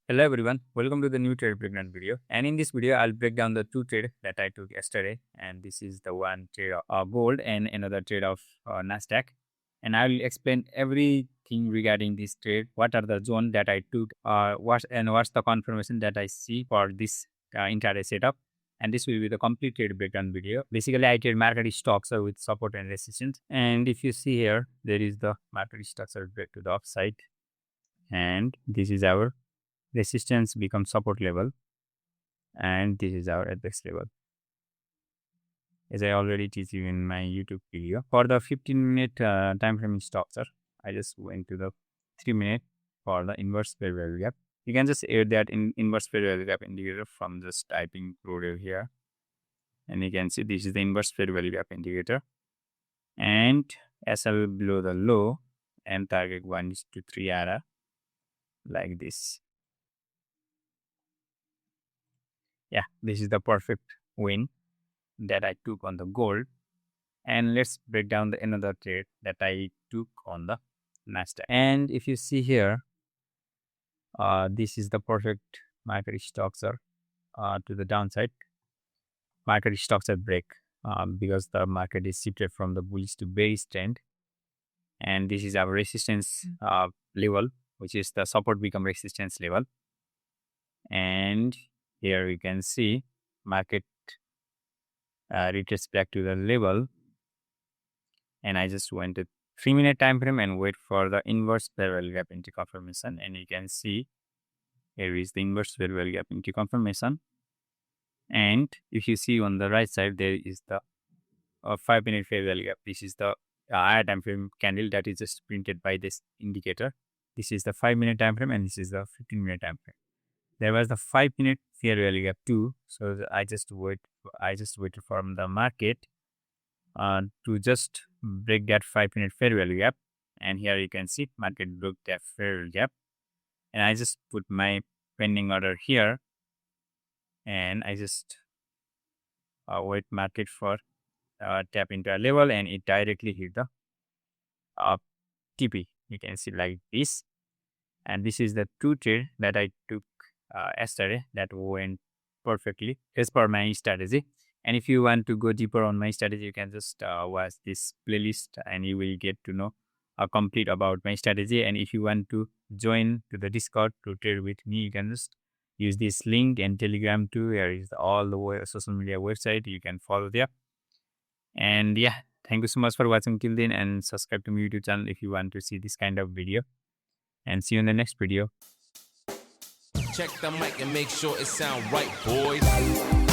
Hello everyone, welcome to the new trade breakdown video. And in this video, I'll break down the two trades that I took yesterday. And this is the one trade of gold and another trade of Nasdaq. And I'll explain everything regarding this trade. What are the zone that I took? What's the confirmation that I see for this intraday setup? And this will be the complete trade breakdown video. Basically, I trade market structure with support and resistance. And if you see here, there is the market structure break to the upside, and this is our resistance becomes support level, and this is our apex level, as I already teach you in my YouTube video. For the 15-minute time frame structure, I just went to the 3-minute for the inverse fair value gap. You can just add that in inverse fair value gap indicator from just typing PRODEL here, and you can see this is the inverse fair value gap indicator, and SL below the low and target 1:3 ARA like this. Yeah, this is the perfect win that I took on the gold. And let's break down the another trade that I took on the Nasdaq. And if you see here, this is the perfect market structure to the downside. Market structure break because the market is shifted from the bullish to bearish trend. And this is our resistance level, which is the support become resistance level. And here you can see market retrace back to the level, and I just went to 3-minute time frame and wait for the inverse fair value gap into confirmation, and you can see here is the inverse fair value gap into confirmation. And if you see on the right side, there is the 5-minute fair value gap. This is the higher time frame candle that is just printed by this indicator. This is the 5-minute time frame, and this is the 15-minute time frame. There was the 5-minute fair value gap too, so I just waited for the market to just break that 5-minute fair value gap. And here you can see market broke that fair value gap, and I just put my pending order here, and I just wait market for tap into a level, and it directly hit the TP. You can see like this. And this is the two trade that I took yesterday that went perfectly as per my strategy. And if you want to go deeper on my strategy, you can just watch this playlist, and you will get to know complete about my strategy. And if you want to join to the Discord to trade with me, you can just use this link, and Telegram too. Here is all the social media website. You can follow there. And yeah, thank you so much for watching till then, and subscribe to my YouTube channel if you want to see this kind of video. And see you in the next video. Check the mic and make sure it sound right, boys.